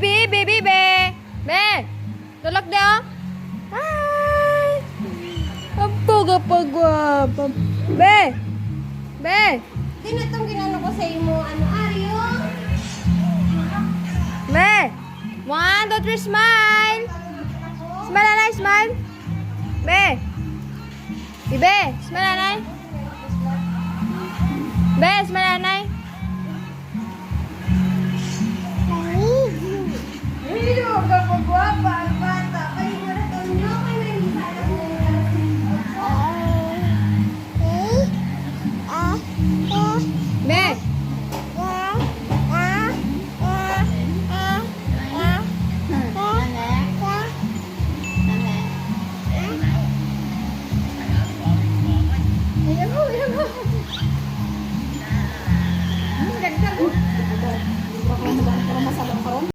baby, baby, be. Be. Tulog di oh. Hi. Apag-apag-apag. Be. Be. Di na itong ginano ko sa imo, ano, Aryo? Be. 1, 2, 3, smile. Smile, nanay, smile. Be. Be, smile, nanay. Be, smile, nanay.